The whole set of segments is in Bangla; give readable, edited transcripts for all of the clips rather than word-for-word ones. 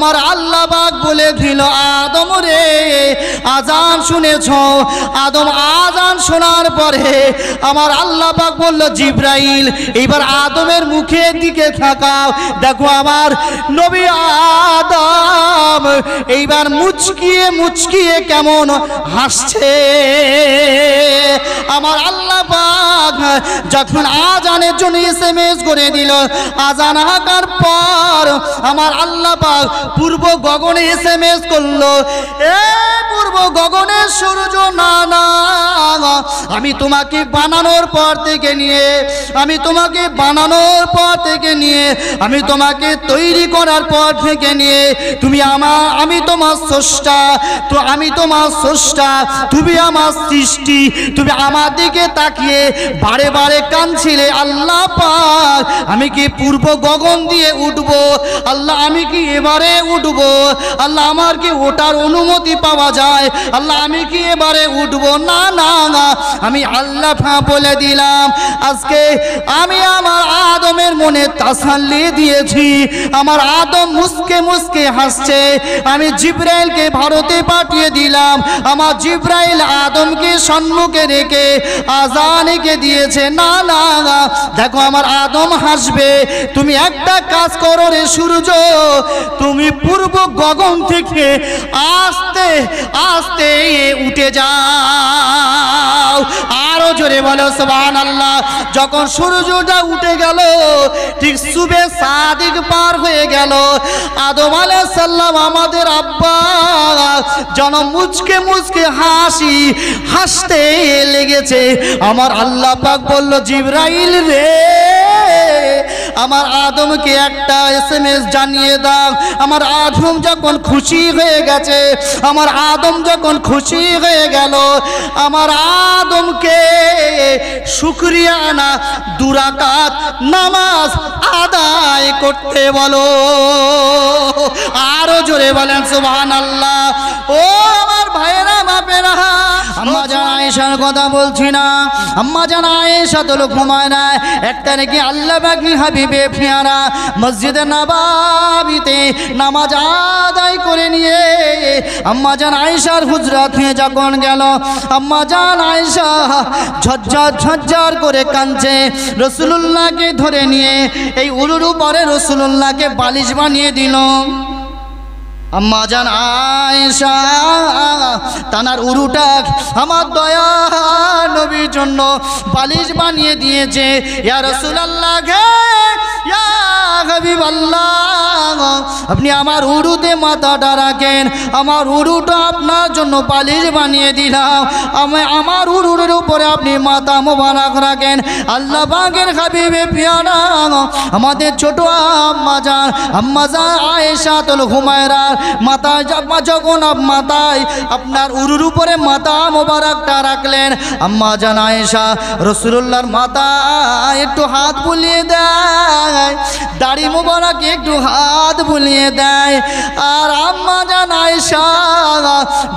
আমার আল্লাহ পাক বলে দিল, আদম রে আজান শুনেছ? আদম আজান শোনার পরে আমার আল্লাহ পাক বলল, জিবরাইল এইবার আদমের মুখের দিকে তাকাও, দেখো আমার নবী আদম এইবার মুচকিয়ে মুচকিয়ে কেমন হাসছে। আমার আল্লাহ পাক যখন আজানের জন্য এসএমএস করে দিল, আজান হাঁকার পর আমার আল্লাহ পাক পূর্ব গগনে এসএমএস করলো, এ পূর্ব গগনের সূর্য না না, আমি তোমাকে বানানোর পর থেকে নিয়ে, আমি তোমাকে বানানোর পর থেকে নিয়ে, আমি তোমাকে তৈরি করার পর থেকে নিয়ে তুমি আমি তোমার স্রষ্টা, তো আমি তোমার স্রষ্টা, তুমি আমার সৃষ্টি, তুমি আমার দিকে তাকিয়ে বারে বারে কাঁদছিলে, আল্লাহ পাক আমি কি পূর্ব গগন দিয়ে উঠবো? আল্লাহ আমি কি এবারে উঠবো? আল্লাহ আমার কি ওঠার অনুমতি পাওয়া যায়? আল্লাহ আমি কি এবারে উঠবো? না না না, আমি আল্লাহ বলে দিলাম, আজকে আমি আমার আদমের মনে তাসাল্লি দিয়েছি। আমার আদম মুসকে মুসকে হাসছে। আমি জিবরাইলকে ভারতে পাঠিয়ে দিলাম, আমার জিবরাইল আদমকে সম্মুখে রেখে আজানকে দিয়েছে। না না না, দেখো আমার আদম হাসবে। তুমি একটা কাজ করো রে সূর্য, তুমি পূর্ব গগন থেকে আস্তে আস্তে উঠে যাও। আরো জোরে বলো সুবহানাল্লাহ। যখন সূর্যটা উঠে গেল, ঠিক সুবে সাদিক পার হয়ে গেল, আদম আলাইহিস সালাম আমাদের আব্বা যেন মুচকে মুচকে হাসতে লেগেছে। আমার আল্লাহ পাক বলল, জিবরাইল রে আমার আদমকে একটা এসএমএস জানিয়ে দাও। আমার আদম যখন খুশি হয়ে গেছে, আমার আদম যখন খুশি হয়ে গেল, আমার আদমকে শুকরিয়া না 2 রাকাত নামাজ আদায় করতে বলো। আরো জোরে বলেন সুবহানাল্লাহ। ও আমার ভাইরা বাপেরা, আম্মা জান আয়েশার কথা বলছি না, আম্মা জান আয়েশা তো ঘুমায় না। একটা নাকি আল্লাহ পাকের হাবিবে পেয়ারা মসজিদে নববীতে নামাজ আদায় করে নিয়ে আম্মা জান আয়েশার হুজরাতে যখন গেল, আম্মা জান আয়েশা ঝরঝর ঝরঝর করে কাঁদছে। রাসূলুল্লাহকে ধরে নিয়ে এই উরুর উপরে রাসূলুল্লাহকে বালিশ বানিয়ে দিল। আম্মা জান আয়েশা তানার উরুটা আমার দয়া নবীর জন্য বালিশ বানিয়ে দিয়েছে। ইয়া রাসূলুল্লাহ গে, ইয়া হাবিবাল্লাহ, আপনি আমার উরুতে মাথাটা রাখেন, আমার উরুটা আপনার জন্য বালিশ বানিয়ে দিলাম। আমার উরুর উপরে আপনি মাথা মোবারক রাখেন। আল্লাহ পাকের হাবিবে পিয়ারা আমাদের ছোট আম্মা জান আয়েশাতুল হুমায়রা মাথায় যখন মাথায় আপনার উরুর উপরে মাথা মোবারকটা রাখলেন, আম্মা জান আয়েশা রাসূলুল্লাহর মাথায় একটু হাত বুলিয়ে দেয়, দাড়ি মোবারক একটু হাত বুলিয়ে দেয়। আর আম্মা জান আয়েশা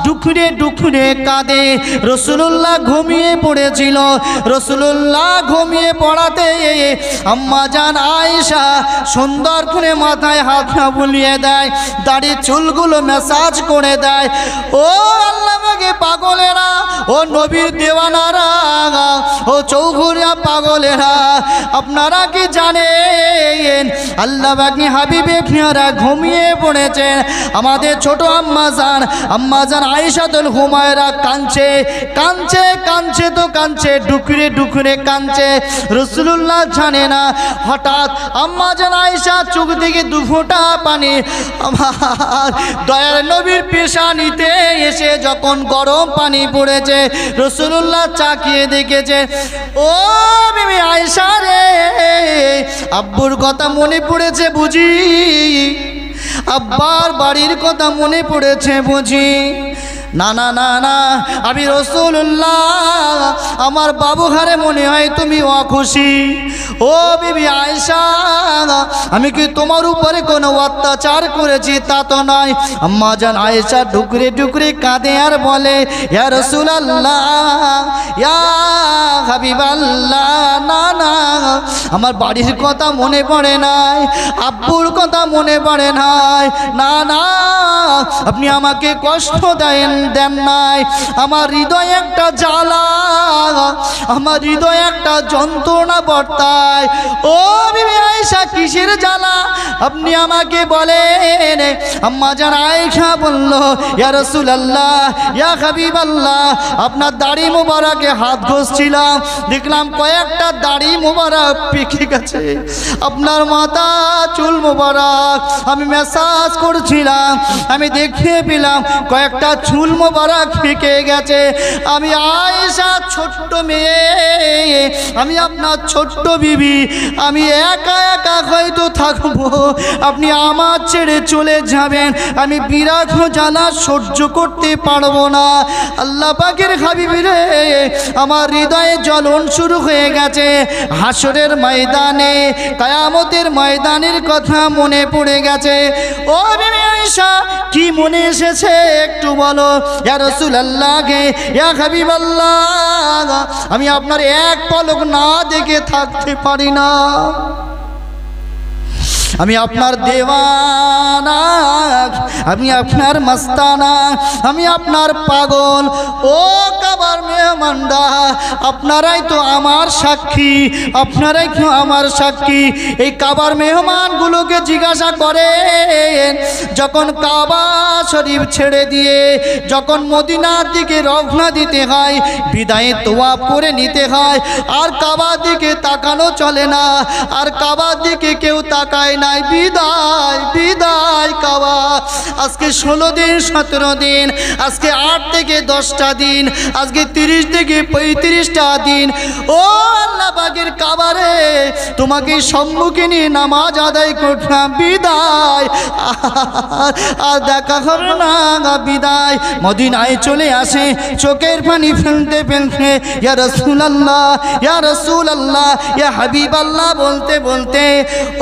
ডুকরে ডুকরে কাঁদে। রাসূলুল্লাহ ঘুমিয়ে পড়েছিল। রাসূলুল্লাহ ঘুমিয়ে পড়াতে আম্মা জান আয়েশা সুন্দর করে মাথায় হাত বুলিয়ে দেয়, দাড়ির চুলগুলো ম্যাসাজ করে দেয়। ও আল্লাহ পাকে পাগলেরা, ও নবীর দেওয়ানারা, ও চৌঘুরিয়া পাগলেরা, আপনারা কি জানেন আল্লাহ পাকে হাবিবে পেয়ারা ঘুমিয়ে পড়েছেন। আমাদের ছোট আম্মা জান আয়েশাতুল হুমায়রা কাঁদছে কাঁদছে কাঁদছে তো কাঁদছে, ডুকরে ডুকরে কাঁদছে। রাসূলুল্লাহ জানে না, হঠাৎ আম্মা জান আয়েশা চোখ থেকে 2 ফোঁটা পানি আমার দয়ার নবীর পেশানিতে এসে যখন গরম পানি পড়েছে, রাসূলুল্লাহ চাকিয়ে দেখেছে। ও বিবি আয়েশা রে, আব্বুর কথা মনে পড়েছে বুঝি, আব্বার বাড়ির কথা মনে পড়েছে বুঝি। না না না না, আমি রাসূলুল্লাহ, আমার বাবু ঘরে মনে হয় তুমি অখুশি। ও বিবি আয়েশা, আমি কি তোমার উপরে কোনো অত্যাচার করেছি? তা তো নয়। আম্মা জান আয়েশা ডুকরে ডুকরে কাঁদে আর বলে, ইয়া রাসূলুল্লাহ, ইয়া হাবিবাল্লাহ, না না, আমার বাড়ির কথা মনে পড়ে নাই, আব্বুর কথা মনে পড়ে নাই, না না, আপনি আমাকে কষ্ট দেন নাই, আমার হৃদয়ে একটা জ্বালা, আমার হৃদয়ে একটা যন্ত্রণা বর্তায়। ও বিবি আয়েশা, কিসের জ্বালা আপনি আমাকে বলেন? আম্মা জান আয়েশা বলল, ইয়া রাসূলুল্লাহ, ইয়া হাবিবাল্লাহ, আপনার দাড়ি মোবারকে হাত ঘষছিলাম, দেখলাম কয়েকটা দাড়ি মোবারক পেকে গেছে, আপনার মাথা চুল মোবারক আমি ম্যাসাজ করছিলাম, আমি দেখে পেলাম কয়েকটা চুল মোবারক পেকে গেছে। আমি আয়েশা ছোট্ট মেয়ে, আমি আপনার ছোট্ট বিবি, আমি একা একা হয়তো থাকবো, আপনি আমার ছেড়ে চলে যাবেন, আমি বিরাট জ্বালা সহ্য করতে পারবো না। আল্লাহ পাকের হাবিব রে, আমার হৃদয়ে জ্বলন শুরু হয়ে গেছে। হাসরের ময়দানে, কিয়ামতের ময়দানের কথা মনে পড়ে গেছে। ও বিবি আয়েশা, কি মনে এসেছে একটু বলো? ইয়া রাসূলুল্লাহ, ইয়া হাবিবাল্লাহ, আমি আপনার এক পলক না দেখে থাকতে পারি না, আমি আপনার দেওয়ানা, আমি আপনার মস্তানা, আমি আপনার পাগল। ও কাবার মেহমানরা, আপনারাই তো আমার সাক্ষী, আপনারাই তো আমার সাক্ষী। এই কাবার মেহমানগুলোকে জিজ্ঞাসা করেন, যখন কাবা শরীফ ছেড়ে দিয়ে যখন মদিনার দিকে রওনা দিতে হয়, বিদায়ে তোয়াফ করে নিতে হয়, আর কাবার দিকে তাকানো চলে না, আর কাবার দিকে কেউ তাকায় নাই। বিদায় বিদায় কাবা। আজকে 16 দিন 17 দিন, আজকে 8 থেকে 10টা দিন, আজকে 30 থেকে 35টা দিন। ও আল্লাহ পাকের কাবারে, তোমাকে সম্মুখে নিয়ে নামাজ আদায় করলাম, বিদায়, আর দেখা হবে না, বিদায়। মদিনায় চলে আসে, চোখের পানি ফেলতে ফেলতে, ইয়া রাসূলুল্লাহ, ইয়া রাসূলুল্লাহ, ইয়া হাবিবাল্লাহ বলতে বলতে,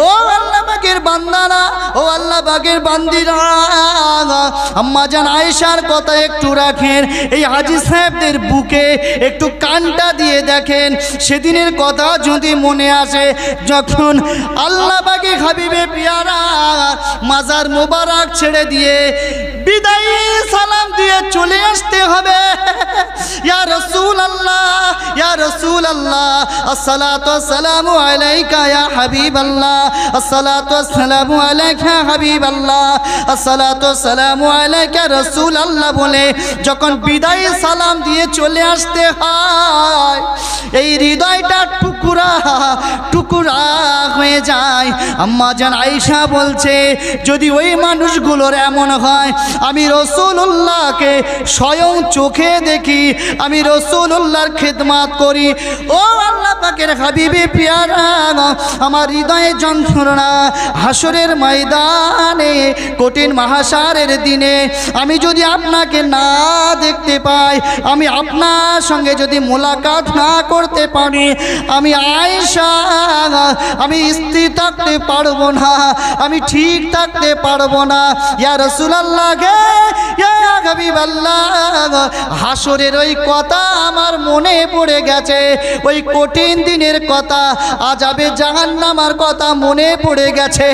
ও আল্লাহ পাকের বান্দারা, ও আল্লাহ পাকের বান্দিরা, আম্মা জান আয়েশার কথা একটু রাখেন, এই হাজী সাহেবদের বুকে একটু কানটা দিয়ে দেখেন, সেদিনের কথা যদি মনে আসে, যখন আল্লাহ পাকের হাবিবে পিয়ারা মাজার মোবারক ছেড়ে দিয়ে বিদায়ী সালাম দিয়ে চলে আসতে হবে। ইয়া রাসূলুল্লাহ, ইয়া রাসূলুল্লাহ, আসসালাতু ওয়াসসালামু আলাইকা ইয়া হাবিবাল্লাহ, আসসালাতু ওয়াসসালামু আলাইকা হাবিবাল্লাহ, আসসালাতু ওয়াসসালামু আলাইকা রাসূলুল্লাহ বলে যখন বিদায়ী সালাম দিয়ে চলে আসতে হয়, এই হৃদয়টা টুকরা টুকরা হয়ে যায়। আম্মা জান আয়েশা বলছে, যদি ওই মানুষগুলোর এমন হয়, আমি রাসূলুল্লাহকে স্বয়ং চোখে দেখি, আমি রাসূলুল্লাহর খিদমত করি, ও আল্লাহ পাকের হাবিবে পিয়ারা, আমার হৃদয়ে যন্ত্রণা, হাসরের ময়দানে, কঠিন মাহশারের দিনে আমি যদি আপনাকে না দেখতে পাই, আমি আপনার সঙ্গে যদি মোলাকাত না করতে পারি, আমি আয়েশা, আমি স্থির থাকতে পারবো না, আমি ঠিক থাকতে পারবো না। ইয়া রাসূলুল্লাহ, ইয়া হাবিবাল্লাহ, হাসরের ওই কথা আমার মনে পড়ে গেছে, ওই কঠিন দিনের কথা, আযাবে জাহান্নামের কথা মনে পড়ে গেছে,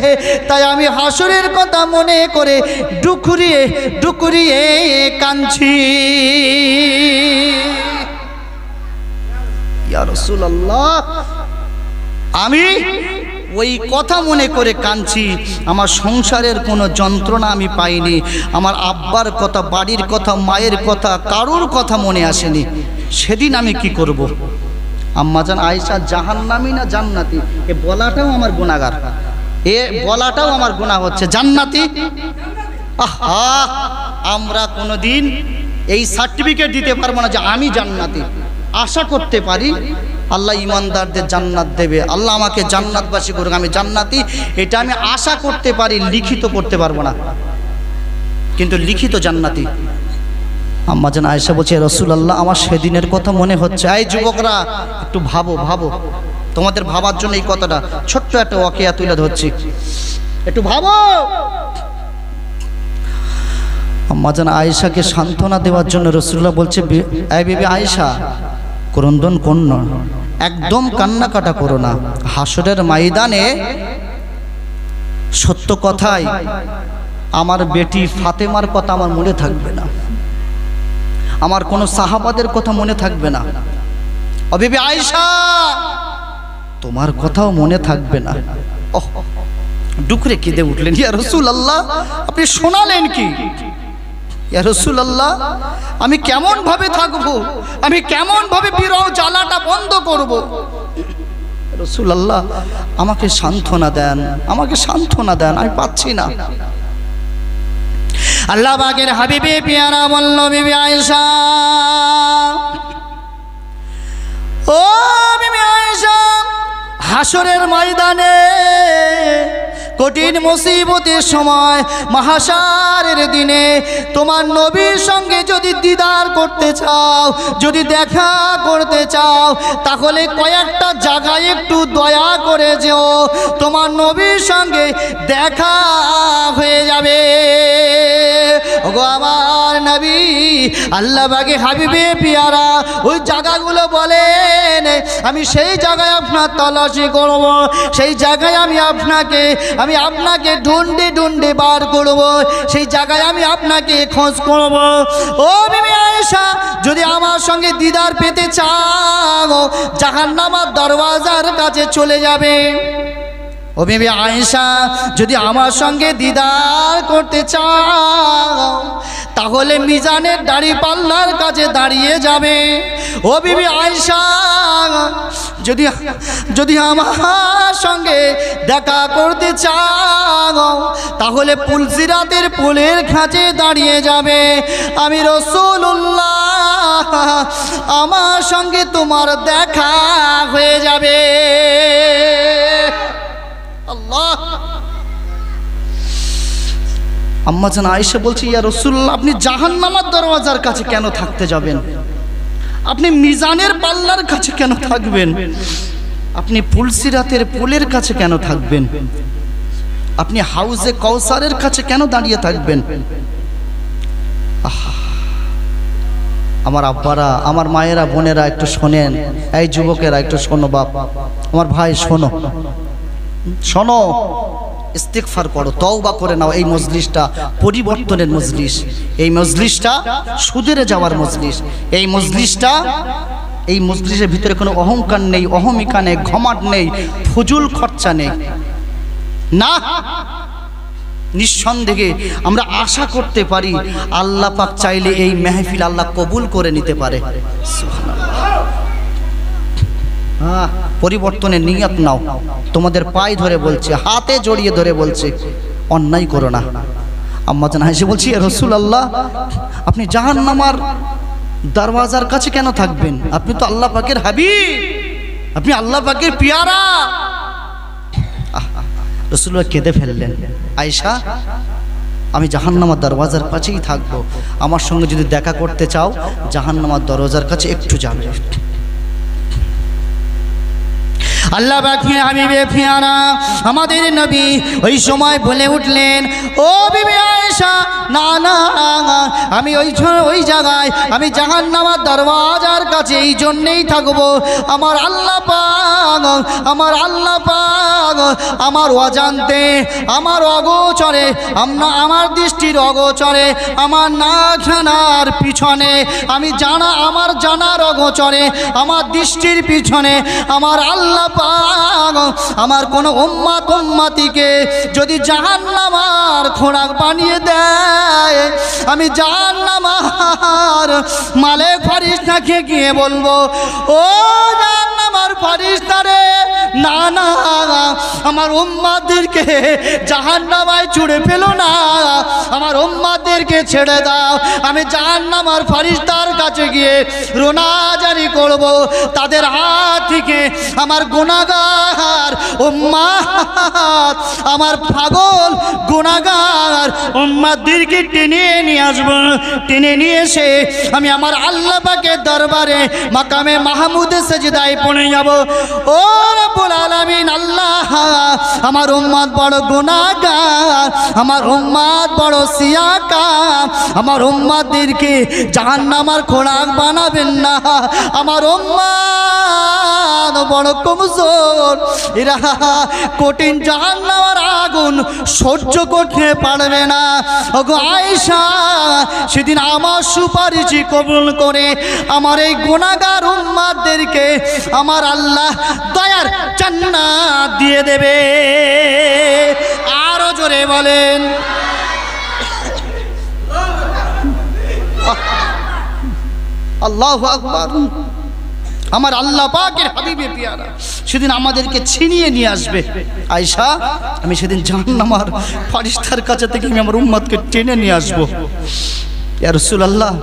তাই আমি হাসরের কথা মনে করে ডুকরিয়ে ডুকরিয়ে কাঁদছি। ইয়া রাসূলুল্লাহ, আমি ওই কথা মনে করে কাঁদছি। আমার সংসারের কোনো যন্ত্রণা আমি পাইনি, আমার আব্বার কথা, বাড়ির কথা, মায়ের কথা, কারোর কথা মনে আসেনি। সেদিন আমি কি করব? আম্মা জান আয়েশা জাহান্নামী না জান্নাতি, এ বলাটাও আমার গুনাহগার, এ বলাটাও আমার গুনাহ হচ্ছে। জান্নাতি, আহা, আমরা কোনোদিন এই সার্টিফিকেট দিতে পারবো না যে আমি জান্নাতি। আশা করতে পারি আল্লাহ ইমানদারদের জান্নাত দেবে, আল্লাহ আমাকে জান্নাতবাসী করুক, আমি জান্নাতি, এটা আমি আশা করতে পারি, লিখিত করতে পারবো না, কিন্তু লিখিত জান্নাতি। আম্মাজান আয়েশা বলছে, রাসূলুল্লাহ আমার সেদিনের কথা মনে হচ্ছে। এই যুবকরা একটু ভাবো ভাবো, তোমাদের ভাবার জন্য এই কথাটা ছোট্ট একটা ওয়াকিয়া তুলে ধরছি, একটু ভাবো। আম্মাজান আয়েশাকে সান্ত্বনা দেওয়ার জন্য রাসূলুল্লাহ বলছে, এই বিবি আয়েশা, ক্রন্দন করো না, একদম কান্নাকাটা করো না। হাসরের ময়দানে সত্য কথাই আমার বেটি ফাতেমার কথা আমার মনে থাকবে না, আমার কোনো সাহাবাদের কথা মনে থাকবে না। ও বিবি আয়েশা, তোমার কথাও মনে থাকবে না। ওহ, ডুকরে কেঁদে উঠলেন। ইয়া রাসূলুল্লাহ, আপনি শোনালেন কি? ইয়া রাসূলুল্লাহ, আমি কেমন ভাবে থাকবো, আমি কেমন ভাবে বিরহ জ্বালাটা বন্ধ করব? রাসূলুল্লাহ, আমাকে সান্ত্বনা দেন, আমাকে সান্ত্বনা দেন, আমি পাচ্ছি না। আল্লাহ পাকের হাবিবে পিয়ারা বলল, বিবি আয়েশা, ও বিবি আয়েশা, হাসরের ময়দানে কঠিন মুসিবতের সময়, মাহশারের দিনে তোমার নবীর সঙ্গে যদি দিদার করতে চাও, যদি দেখা করতে চাও, তাহলে কয়েকটা জায়গায় একটু দয়া করে যেও, তোমার নবীর সঙ্গে দেখা হয়ে যাবে। ওগো আমার নবী, আল্লাহ পাকে হাবিবে পিয়ারা ওই জায়গাগুলো বলেন, আমি সেই জায়গায় আপনার তল্লাশি করব, সেই জায়গায় আমি আপনাকে ঢুন্ডে ঢুন্ডে বার করব, সেই জায়গায় আমি আপনাকে খোঁজ করব। ও বিবি আয়েশা, যদি আমার সঙ্গে দিদার পেতে চাও, জাহান্নামের দরওয়াজার কাছে চলে যাবে। ও বিবি আয়েশা, যদি আমার সঙ্গে দিদার করতে চাও, তাহলে মিজানের দাড়ি পাল্লার কাছে দাঁড়িয়ে যাবে। ও বিবি আয়েশা, যদি আমার সঙ্গে দেখা করতে চাও, তাহলে পুলসিরাতের পুলের কাছে দাঁড়িয়ে যাবে। আমি রাসূলুল্লাহ, আমার সঙ্গে তোমার দেখা হয়ে যাবে। আল্লাহ। আম্মাজান আয়েশা বলছে, ইয়া রাসূলুল্লাহ, আপনি জাহান্নামের দরওয়াজার কাছে কেন থাকতে যাবেন? আপনি মিজানের পাল্লার কাছে কেন থাকবেন? আপনি পুলসিরাতের পুলের কাছে কেন থাকবেন? আপনি হাউজে কাউসারের কাছে কেন দাঁড়িয়ে থাকবেন? আমার আব্বারা, আমার মায়েরা, বোনেরা একটু শোনেন, এই যুবকেরা একটু শোনো, বাপ আমার ভাই শোনো, শোনো, ইস্তিগফার করো, তওবা করে নাও। এই মজলিসটা পরিবর্তনের মজলিস, এই মজলিসটা সুধরে যাওয়ার মজলিস, এই মজলিসের ভিতরে কোনো অহংকার নেই, অহমিকা নেই, ঘমাট নেই, ফুজুল খরচা নেই। না, নিঃসন্দেহে আমরা আশা করতে পারি আল্লাহ পাক চাইলে এই মেহফিল আল্লাহ কবুল করে নিতে পারে। হ্যাঁ, পরিবর্তনের নিয়ত নাও। তোমাদের পায়ে ধরে বলছে, হাতে জড়িয়ে ধরে বলছে, অন্যায় করো না। আম্মাজান আয়েশা বলছি, রাসূলুল্লাহ, আপনি জাহান্নামের দরওয়াজার কাছে কেন থাকবেন? আপনি তো আল্লাহ পাকের হাবিব, আপনি আল্লাহ পাকের পিয়ারা। রাসূলুল্লাহ কেঁদে ফেললেন। আয়েশা, আমি জাহান্নামের দরওয়াজার কাছেই থাকবো, আমার সঙ্গে যদি দেখা করতে চাও, জাহান্নামের দরওয়াজার কাছে একটু যাবে। আল্লাহ পাকের হাবিবে পিয়ারা আমাদের নবী ওই সময় বলে উঠলেন, ও বিবি আয়েশা, না না, আমি ওই জায়গায়, আমি জাহান্নামের দরওয়াজার কাছে এই জন্যেই থাকবো। আমার আল্লাহ পাক আমার অজান্তে, আমার অগোচরে, আমার দৃষ্টির অগোচরে, আমার না জানার পিছনে, আমার জানার অগোচরে, আমার দৃষ্টির পিছনে আমার আল্লাহ পাক আমার কোনো উম্মতিকে যদি জাহান্নামের খোরাক বানিয়ে দেয়, আমি জাহান্নামের মালিক ফেরেশতাকে গিয়ে বলবো, ও জাহান্নামের ফেরেশতারে, না না, আমার উম্মতদেরকে জাহান্নামায় ছুঁড়ে ফেলো না, আমার উম্মতদেরকে ছেড়ে দাও। আমি জাহান্নামার ফেরেশতার কাছে গিয়ে রোনাজারি করব, তাদের হাত থেকে আমার গুনাহগার উম্মত, আমার পাগল গুনাহগার উম্মতদেরকে টেনে নিয়ে আসব। টেনে নিয়ে এসে আমি আমার আল্লাহ পাকের দরবারে মাকামে মাহমুদে সেজদায় পড়ে যাব। ও রব্বুল আলামিন, আল্লাহ, আমার উম্মত বড় গুনাহগার, আমার উম্মত বড় সিয়াকার, আমার উম্মতদেরকে জাহান্নামের খোরাক বানাবেন না। আমার উম্মত বড় কমজোর, এরা কঠিন জাহান্নামের আগুন সহ্য করতে পারবে না। ওগো আয়েশা, সেদিন আমার সুপারিশ কবুল করে আমার এই গুনাহগার উম্মতদেরকে আমার আল্লাহ দয়ার জান্নাত দিয়ে দেবে। আরো জোরে বলেন আল্লাহু আকবার। আমার আল্লাহ পাকের হাবিবে পিয়ারা সেদিন আমাদেরকে ছিনিয়ে নিয়ে আসবে। আয়েশা, আমি সেদিন জাহান্নামের ফেরেশতার কাছে থেকে আমি আমার উম্মতকে টেনে নিয়ে আসবো। ইয়া রাসূলুল্লাহ,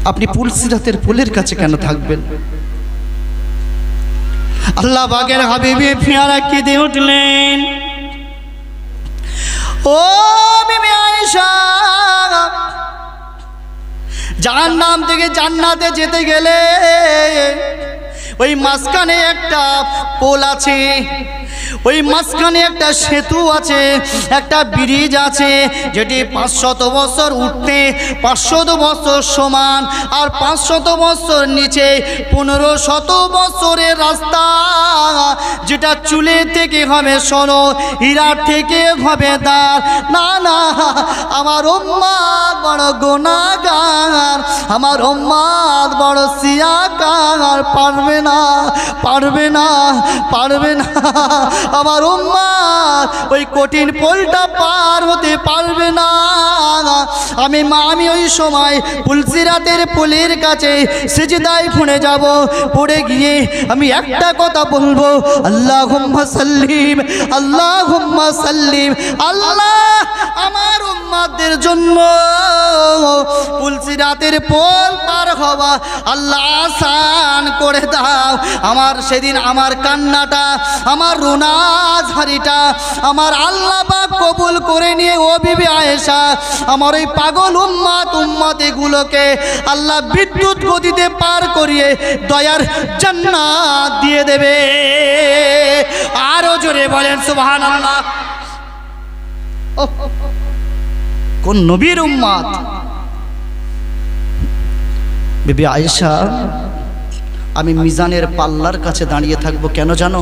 আপনি পুলসিরাতের পুলের কাছে কেন থাকবেন? আল্লাহ পাকের হাবিবে পিয়ারা কেঁদে উঠলেন। ও বিবি আয়েশা, জাহান্নাম থেকে জান্নাতে যেতে গেলে ওই মাঝখানে একটা পোল আছে, ওই মাঝখানে একটা সেতু আছে, একটা ব্রিজ আছে, যেটি 500 বছর উঠতে 500 বছর সমান, আর 500 বছর নিচে 1500 বছরের রাস্তা, যেটা চুলে থেকে হবে সোনো, হীরা থেকে হবে দাঁড়। না না, আমার উম্মত বড় গুনাহগার, আমার উম্মত বড় সিয়াকার, পারবে না, পারবে না, পারবে না। আমার উম্মত ওই কঠিন পোলটা পার হতে পারবে না। আমি ওই সময় পুলসিরাতের পুলের কাছে সিজদায় পড়ে যাব। পড়ে গিয়ে আমি একটা কথা বলবো, আল্লাহুম্মা সাল্লিম, আল্লাহুম্মা সাল্লিম। আল্লাহ, আমার উম্মতদের জন্য পুলসিরাতের পোল পার হওয়া আল্লাহ আসান করে দাও। আমার সেদিন আমার কান্নাটা, আমার রোনাজারিটা আমার আল্লাহ পাক কবুল করে নিয়ে ও বিবি আয়েশা, আমার ওই পাগল উম্মতগুলোকে আল্লাহ বিদ্যুৎ গতিতে পার করিয়ে দয়ার জান্নাত দিয়ে দেবে। আরো জোরে বলেন সুবহানাল্লাহ। কোন নবীর উম্মত? বিবি আয়েশা, আমি মিজানের পাল্লার কাছে দাঁড়িয়ে থাকবো। কেন জানো?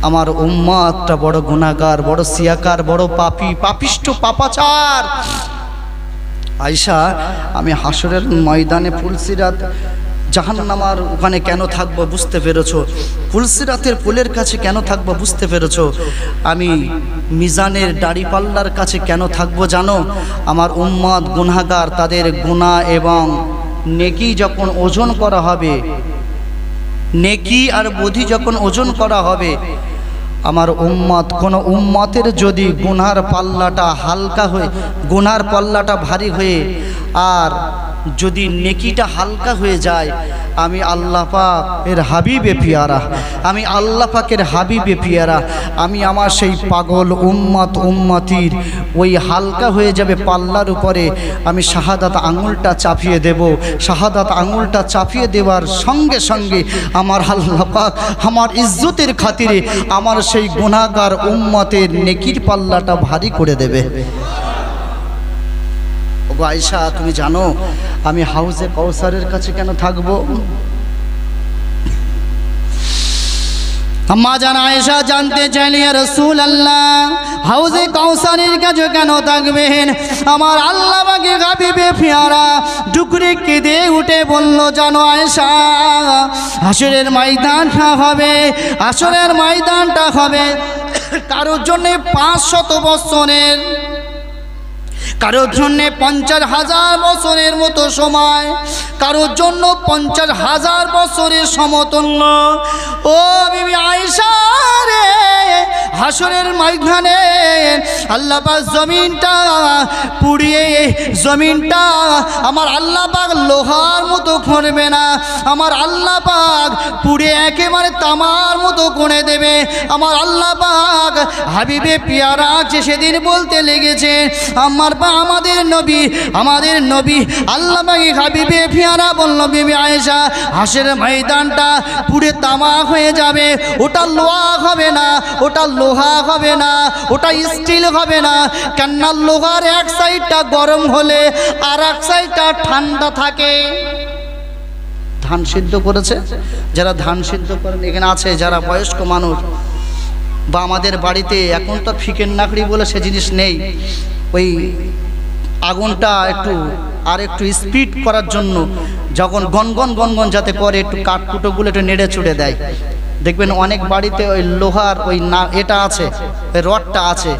আমার উম্মতটা বড় গুনাহগার, বড় সিয়াকার, বড় পাপী, পাপিষ্ঠ, পাপাচার। আয়েশা, আমি হাসরের ময়দানে পুলসিরাত জাহান্নামার ওখানে কেন থাকবো বুঝতে পেরেছো? পুলসিরাতের পুলের কাছে কেন থাকবো বুঝতে পেরেছো? আমি মিজানের দাড়িপাল্লার কাছে কেন থাকবো জানো? আমার উম্মত গুনাহগার, তাদের গুনাহ এবং নেকি যখন ওজন করা হবে, নেকি আর বধি যখন ওজন করা হবে, আমার উম্মত, কোনো উম্মতের যদি গুনার পাল্লাটা হালকা হয়ে, গুনার পাল্লাটা ভারী হয়ে আর যদি নেকিটা হালকা হয়ে যায়, আমি আল্লাহ পাকের হাবিবে পিয়ারা, আমি আল্লাহ পাকের হাবিবে পিয়ারা, আমি আমার সেই পাগল উম্মতির ওই হালকা হয়ে যাবে পাল্লার উপরে আমি শাহাদাত আঙুলটা চাপিয়ে দেব। শাহাদাত আঙুলটা চাপিয়ে দেওয়ার সঙ্গে সঙ্গে আমার আল্লাহ পাক আমার ইজ্জতের খাতিরে আমার সেই গুনাহগার উম্মতের নেকির পাল্লাটা ভারী করে দেবে। ওগো আয়েশা, তুমি জানো আমি হাউজে কাউসারের কাছে কেন থাকবো? আম্মা জান আয়েশা জানতে চাইলেন, ইয়া রাসূলুল্লাহ, হাউজে কাউসারের কাছে কেন থাকবেন? আমার আল্লাহ পাকের হাবিবে পিয়ারা ডুকরে কেঁদে উঠে বলল, জানো আয়েশা, হাসরের ময়দানটা হবে, হাসরের ময়দানটা হবে কারোর জন্য 500 বছরের, কারোর জন্য 50,000 বছরের মতো সময়, কারোর জন্য 50,000 বছরের সমতুল্য। ও বিবি আয়েশা রে, হাসরের ময়দানে আল্লাহ পাক জমিনটা পুড়িয়ে, জমিনটা আমার আল্লাহ পাক লোহার মতো করবে না, আমার আল্লাহ পাক পুড়ে একেবারে তামার মতো করে দেবে। আমার আল্লাহ পাক হাবিবে পিয়ারা যে সেদিন বলতে লেগেছে, আমাদের নবী আল্লাহ পাক হাবিবে পিয়ারা বলল, বিবি আয়েশা হাসরের ময়দানটা পুড়ে তামা হয়ে যাবে, ওটা লোহা হবে না, ওটা লোহা হবে না, ওটা স্টিল হবে না। কেননা লোহার এক সাইডটা গরম হলে আর এক সাইডটা ঠান্ডা থাকে। ধান সিদ্ধ করেছে, যারা ধান সিদ্ধ করেন এখানে আছে, যারা বয়স্ক মানুষ বা আমাদের বাড়িতে এখন তো ফিকের নাকড়ি বলে সে জিনিস নেই, ওই আগুনটা একটু স্পিড করার জন্য যখন গনগন গনগন যাতে করে একটু কাঠকুটোগুলো একটু নেড়ে চুড়ে দেয়। দেখবেন অনেক বাড়িতে ওই লোহার ওই না এটা আছে, ওই রডটা আছে,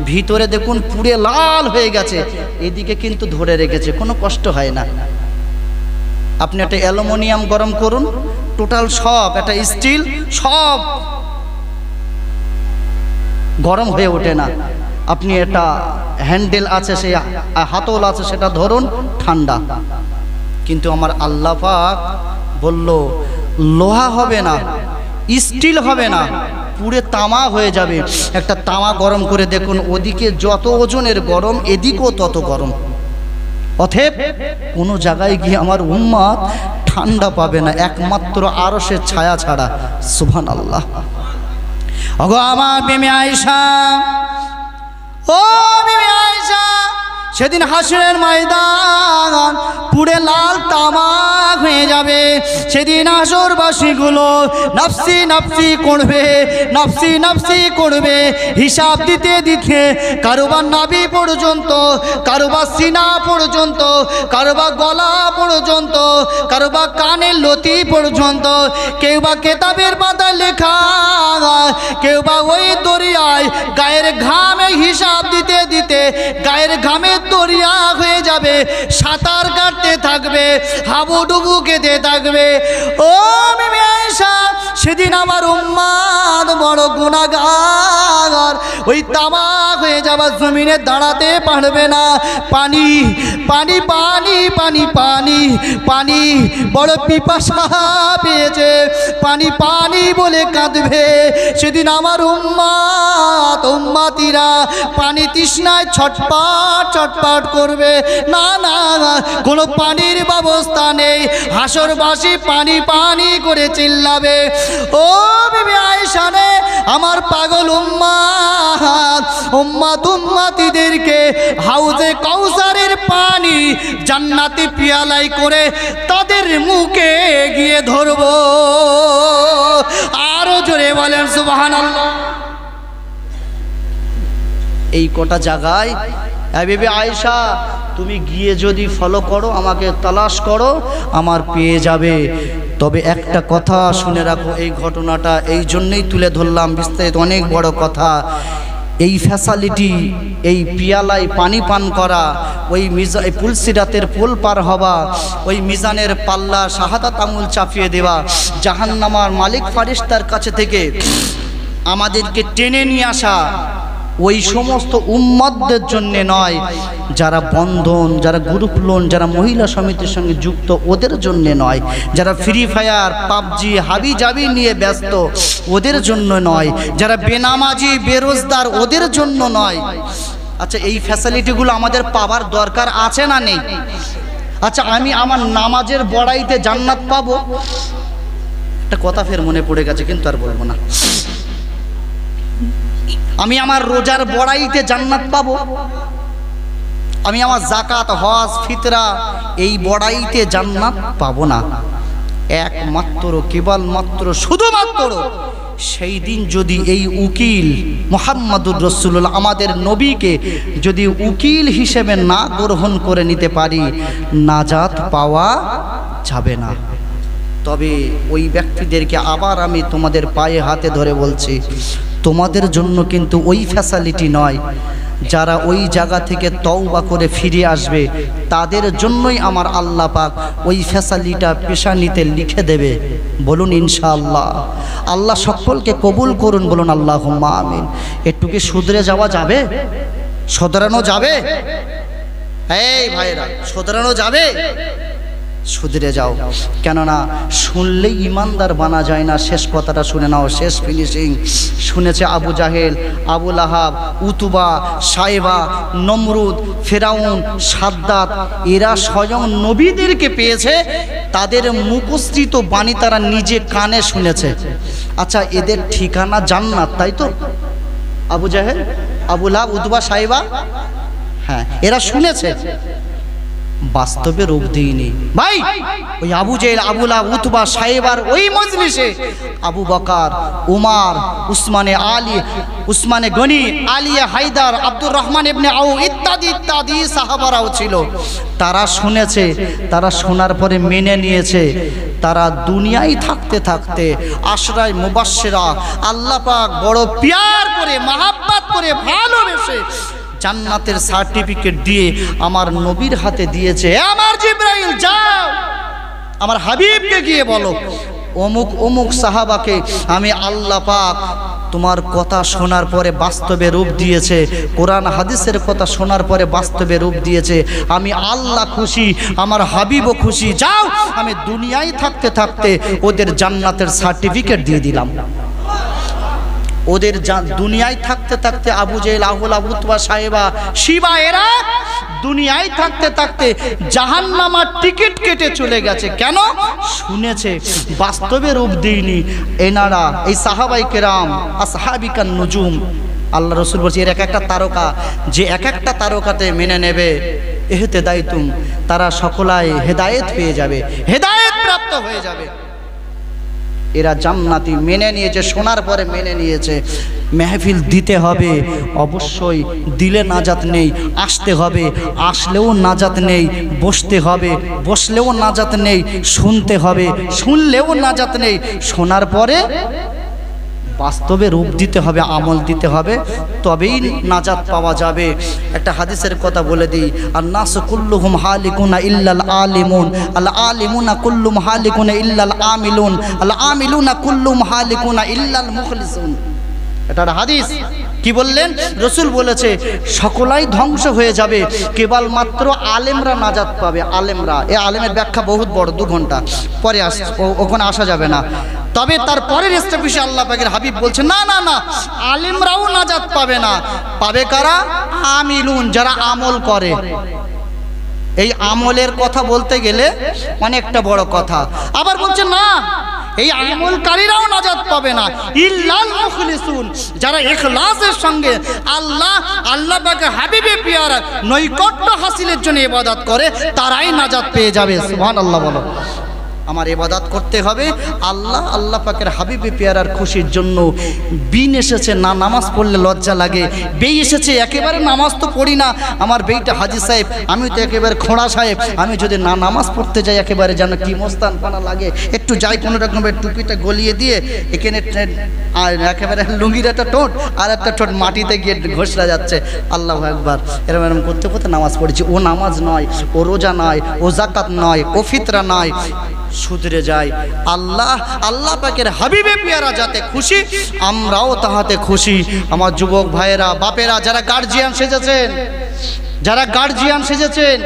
ভিতরে দেখুন পুড়ে লাল হয়ে গেছে, এদিকে কিন্তু ধরে রেখেছে, কোনো কষ্ট হয় না। আপনি একটা অ্যালুমিনিয়াম গরম করুন, টোটাল সব একটা স্টিল সব গরম হয়ে ওঠে না। আপনি এটা হ্যান্ডেল আছে, সেই হাতল আছে, সেটা ধরুন ঠান্ডা। কিন্তু আমার আল্লাহ পাক বলল লোহা হবে না, স্টিল হবে না, পুড়ে তামা হয়ে যাবে। একটা তামা গরম করে দেখুন, ওদিকে যত ওজনের গরম এদিকেও তত গরম। অতএব কোনো জায়গায় গিয়ে আমার উম্মত ঠান্ডা পাবে না, একমাত্র আরশের ছায়া ছাড়া। সুবহানাল্লাহ। ওগো আমার বিবি আয়েশা, ও বিবি আয়েশা, সেদিন হাসরের ময়দান পুড়ে লাল তামাক হয়ে যাবে। সেদিন হাসরবাসীগুলো নাফসি নাফসি করবে, নাফসি নাফসি করবে, হিসাব দিতে দিতে কারোবার নাভি পর্যন্ত, কারোবার সিনা পর্যন্ত, কারোবার গলা পর্যন্ত, কারোবার কানের লতি পর্যন্ত, কেউ বা কেতাবের পাতায় লেখা, কেউ বা ওই দরিয়ায় গায়ের ঘামে হিসাব দিতে দিতে গায়ের ঘামে দরিয়া হয়ে যাবে, সাঁতার কাটতে থাকবে, হাবুডুবু খেতে থাকবে। ও বিবি আয়েশা, সেদিন আমার উম্মাদ বড় গুনাহগার, ওই তামাক হয়ে যাবার জমিনে দাঁড়াতে পারবে না। পানি পানি পানি পানি পানি পানি, বড় পিপাসা পেয়েছে, পানি পানি বলে কাঁদবে। সেদিন আমার উম্মাতিরা পানি তৃষ্ণায় ছটপট ছটপট করবে। না না, কোনো পানির ব্যবস্থা নেই, হাসরবাসী পানি পানি করে চিল্লাবে। ও বিবি আয়েশা রে, আমার পাগল উম্মাতিদেরকে হাউজে কাউসারের পানি জান্নাতি পিয়ালাই করে তাদের মুখে গিয়ে ধরবো। আরো জোরে বলেন সুবহানাল্লাহ। এই কটা জায়গায় বিবি আয়েশা, তুমি গিয়ে যদি ফলো করো, আমাকে তালাশ করো, আমার পেয়ে যাবে। তবে একটা কথা শুনে রাখো, এই ঘটনাটা এই জন্যই তুলে ধরলাম, বিস্তারিত অনেক বড় কথা। এই ফ্যাসিলিটি, এই পিয়ালায় পানি পান করা, ওই পুলসিরাতের পোল পার হওয়া, ওই মিজানের পাল্লা শাহাদাত আঙুল চাপিয়ে দেওয়া, জাহান্নামার মালিক ফারিস্তার কাছে থেকে আমাদেরকে টেনে নিয়ে আসা, ওই সমস্ত উম্মতদের জন্য নয়, যারা বন্ধন, যারা গ্রুপ লোন, যারা মহিলা সমিতির সঙ্গে যুক্ত, ওদের জন্য নয়, যারা ফ্রি ফায়ার পাবজি হাবি জাবি নিয়ে ব্যস্ত, ওদের জন্য নয়, যারা বেনামাজি বেরোজগার, ওদের জন্য নয়। আচ্ছা, এই ফ্যাসিলিটিগুলো আমাদের পাওয়ার দরকার আছে না নেই? আচ্ছা, আমি আমার নামাজের বড়াইতে জান্নাত পাবো? একটা কথা ফের মনে পড়ে গেছে, কিন্তু আর বলবো না। আমি আমার রোজার বড়াইতে জান্নাত পাবো? আমি আমার যাকাত হজ ফিতরা এই বড়াইতে জান্নাত পাবো না। একমাত্র কেবলমাত্র শুধুমাত্র সেই দিন যদি এই উকিল মুহাম্মাদুর রাসূলুল্লাহ আমাদের নবীকে যদি উকিল হিসেবে না গ্রহণ করে নিতে পারি, নাজাত পাওয়া যাবে না। তবে ওই ব্যক্তিদেরকে আবার আমি তোমাদের পায়ে হাতে ধরে বলছি, তোমাদের জন্য কিন্তু ওই ফ্যাসিলিটি নয়, যারা ওই জায়গা থেকে তওবা করে ফিরে আসবে তাদের জন্যই আমার আল্লাহ পাক ওই ফ্যাসালিটা পেশানিতে লিখে দেবে। বলুন ইনশাআল্লাহ। আল্লাহ সকলকে কবুল করুন, বলুন আল্লাহুম্মা আমিন। একটু কি শুধরে যাওয়া যাবে? শোধরানো যাবে? এই ভাইরা, শোধরানো যাবে? শুধরে যাও, কেননা শুনলেই ইমানদার বানা যায় না। শেষ কথাটা শুনে নাও, শেষ ফিনিশিং। শুনেছে আবু জাহেল, আবু লাহাব, উতুবা, সাইবা, নমরুদ, ফেরাউন, সাদ্দাত, এরা স্বয়ং নবীদেরকে পেয়েছে, তাদের মুখস্থিত বাণী তারা নিজে কানে শুনেছে। আচ্ছা, এদের ঠিকানা জান্নাত, তাই তো? আবু জাহেল, আবু লাহাব, উতুবা, সাইবা, হ্যাঁ, এরা শুনেছে, বাস্তবে রূপ দিইনি। ভাই, ওই আবু জেহেল, আবু লাহাব, উতবা, সাইবার ওই মজলিসে আবু বকর, উমর, উসমানে গনি, আলিয়া হায়দার, আব্দুর রহমান ইবনে আউফ ইত্যাদি ইত্যাদি সাহাবারাও ছিল। তারা শুনেছে, তারা শোনার পরে মেনে নিয়েছে। তারা দুনিয়ায় থাকতে থাকতে আশরায়ে মুবাশশিরা আল্লাহ পাক বড় প্যার করে, মহব্বত করে, ভালোবেসে জান্নাতের সার্টিফিকেট দিয়ে আমার নবীর হাতে দিয়েছে। আমার জিবরাইল, যাও আমার হাবিবকে গিয়ে বলো অমুক অমুক সাহাবাকে আমি আল্লাহ পাক তোমার কথা শোনার পরে বাস্তবে রূপ দিয়েছে, কোরআন হাদিসের কথা শোনার পরে বাস্তবে রূপ দিয়েছে। আমি আল্লাহ খুশি, আমার হাবিবও খুশি। যাও, আমি দুনিয়ায় থাকতে থাকতে ওদের জান্নাতের সার্টিফিকেট দিয়ে দিলাম। ওদের দুনিয়ায় থাকতে থাকতে আবু জেহেল, আবু লাহাব, উতবা, সাইবা, শিবা এরা দুনিয়ায় থাকতে থাকতে জাহান্নামার টিকিট কেটে চলে গেছে। কেন? শুনেছে, বাস্তবে রূপ দেয়নি। এনারা এই সাহাবায়ে কেরাম আসহাবিকান নুজুম, আল্লাহ রসুল বলছে এর এক একটা তারকা, যে এক একটা তারকাতে মেনে নেবে ইহতিদাইতুম, তারা সকলাই হেদায়েত পেয়ে যাবে, হেদায়েত প্রাপ্ত হয়ে যাবে। এরা জান্নাতি, মেনে নিয়েছে, শোনার পরে মেনে নিয়েছে। মেহফিল দিতে হবে অবশ্যই, দিলে নাজাত নেই। আসতে হবে, আসলেও নাজাত নেই। বসতে হবে, বসলেও নাজাত নেই। শুনতে হবে, শুনলেও নাজাত নেই। শোনার পরে বাস্তবে রূপ দিতে হবে, আমল দিতে হবে, তবেই নাজাত পাওয়া যাবে। একটা হাদিসের কথা বলে দিই, আর নাস কুল্লুহুম হালিকুনা ইল্লাল আলিমুন, আল আলিমুনা কুল্লুম হালিকুনা ইল্লাল আমিলুন, আল আমিলুনা কুল্লুম হালিকুনা ইল্লাল মুখলিসুন। এটা হাদিস। কি বললেন? রসুল বলেছে সকলাই ধ্বংস হয়ে যাবে, কেবলমাত্র আলেমরা নাজাত পাবে। আলেমরা, এ আলেমের ব্যাখ্যা বহুত বড়, 2 ঘন্টা পরে ওখানে আসা যাবে না। তবে তার পরের স্টেপে আল্লাহ পাকের হাবিব বলছেন না না না, আলেমরাও নাজাত পাবে না। পাবে কারা? আমিলুন, যারা আমল করে। এই আমলের কথা বলতে গেলে অনেকটা বড় কথা। আবার বলছেন না, এই আমলকারীরাও নাজাত পাবে না, ইল্লাল মুখলিসুন, যারা ইখলাসের সঙ্গে আল্লাহ পাকের হাবিবে পিয়ারা নৈকট্য হাসিলের জন্য ইবাদত করে, তারাই নাজাত পেয়ে যাবে। সুবহানাল্লাহ বলো। আমার ইবাদত করতে হবে আল্লাহ পাকের হাবিবে পেয়ারার খুশির জন্য। বিন এসেছে না, নামাজ পড়লে লজ্জা লাগে। বেই এসেছে, একেবারে নামাজ তো পড়ি না, আমার বেইটা হাজি সাহেব, আমি তো একেবারে খোঁড়া সাহেব, আমি যদি না নামাজ পড়তে যাই একেবারে যেন কি মোস্তান পানা লাগে। একটু যাই কোনো রকমের টুপিটা গলিয়ে দিয়ে এখানে আর একেবারে লুঙ্গির একটা ঠোঁট আর একটা ঠোঁট মাটিতে গিয়ে ঘষলা যাচ্ছে। আল্লাহু আকবার। এরকম এরকম করতে করতে নামাজ পড়েছি। ও নামাজ নয়, ও রোজা নয়, ও জাকাত নয়, ও ফিতরা নয়। শুধরে যায়। আল্লাহ পাকের হাবিবে পিয়ারা যাতে খুশি, আমরাও তাহাতে খুশি। আমার যুবক ভাইয়েরা, বাপেরা, যারা গার্জিয়ান সেজেছেন,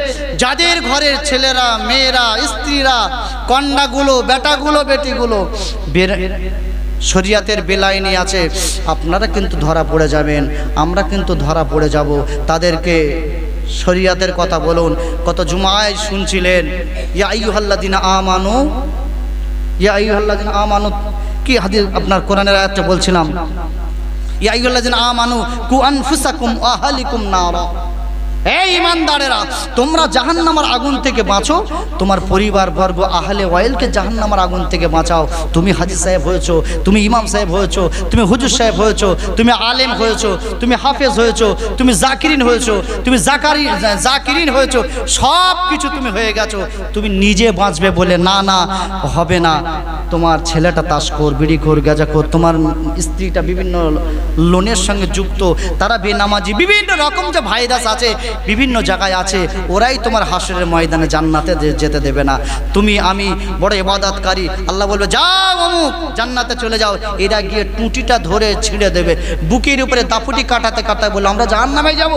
যাদের ঘরের ছেলেরা, মেয়েরা, স্ত্রীরা, কন্যাগুলো, বেটাগুলো, বেটিগুলো শরিয়াতের বেলাইনি আছে, আপনারা কিন্তু ধরা পড়ে যাবেন, আমরা কিন্তু ধরা পড়ে যাব। তাদেরকে শরিয়াতের কথা বলুন। কত জুমায় শুনছিলেন ইয়া আইয়ুহাল্লাযিনা আমানু, ইয়া আইয়ুহাল্লাযিনা আমানু, কি হাদিস আপনার কোরআনের আয়াতটা বলছিলাম, ইয়া আইয়ুহাল্লাযিনা আমানু কু আনফুসাকুম ওয়া আহলিকুম নারা। এই ইমানদারেরা, তোমরা জাহান্নামের আগুন থেকে বাঁচো, তোমার পরিবারবর্গ আহলে ওয়াইলকে জাহান্নামের আগুন থেকে বাঁচাও। তুমি হাজী সাহেব হয়েছো, তুমি ইমাম সাহেব হয়েছো, তুমি হুজুর সাহেব হয়েছো, তুমি আলেম হয়েছো, তুমি হাফেজ হয়েছো, তুমি জাকিরিন হয়েছো, তুমি জাকিরিন হয়েছো, সব কিছু তুমি হয়ে গেছো। তুমি নিজে বাঁচবে বলে না, না হবে না। তোমার ছেলেটা তাশখোর, বিড়িখোর, গাঁজাখোর, তোমার স্ত্রীটা বিভিন্ন লোনের সঙ্গে যুক্ত, তারা বেনামাজি, বিভিন্ন রকম যে ভাইরাস আছে বিভিন্ন জায়গায় আছে, ওরাই তোমার হাসরের ময়দানে জান্নাতে যেতে দেবে না। তুমি আমি বড় ইবাদতকারী, আল্লাহ বলবে যাও অমুক জান্নাতে চলে যাও, এরা গিয়ে টুটিটা ধরে ছিঁড়ে দেবে, বুকের উপরে দাপুটি কাটাতে কাটাতে বলে আমরা জাহান্নামে যাব।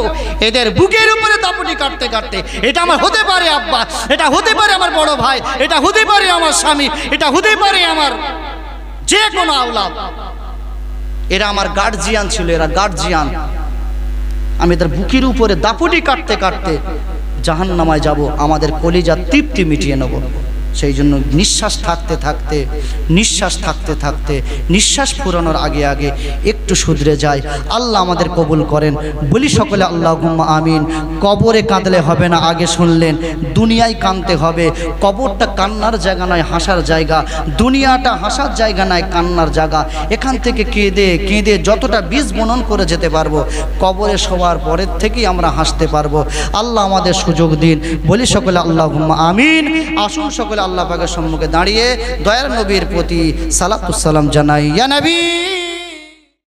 এদের বুকের উপরে দাপুটি কাটতে কাটতে, এটা আমার হতে পারে আব্বা, এটা হতে পারে আমার বড় ভাই, এটা হতে পারে আমার স্বামী, এটা হতে পারে আমার যে কোনো আওলাদ, এরা আমার গার্জিয়ান ছিল, এরা গার্জিয়ান। আমি এদের বুকের উপরে দাপুটি কাটতে কাটতে জাহান্নামায় যাব, আমাদের কলিজা তৃপ্তি মিটিয়ে নেব। সেই জন্য নিঃশ্বাস থাকতে থাকতে, নিঃশ্বাস থাকতে থাকতে, নিঃশ্বাস ফুরানোর আগে আগে একটু শুধরে যায়। আল্লাহ আমাদের কবুল করেন, বলি সকলে আল্লাহুম্মা আমিন। কবরে কাঁদলে হবে না, আগে শুনলেন, দুনিয়ায় কাঁদতে হবে। কবরটা কান্নার জায়গা নয়, হাসার জায়গা। দুনিয়াটা হাসার জায়গা নয়, কান্নার জায়গা। এখান থেকে কেঁদে কেঁদে যতটা বীজ বনন করে যেতে পারবো, কবরে শোয়ার পরের থেকেই আমরা হাসতে পারবো। আল্লাহ আমাদের সুযোগ দিন, বলি সকলে আল্লাহুম্মা আমিন। আসুন সকলে আল্লাহ পাকের সম্মুখে দাঁড়িয়ে দয়ার নবীর প্রতি সালাতুস সালাম জানাই। ইয়া নবী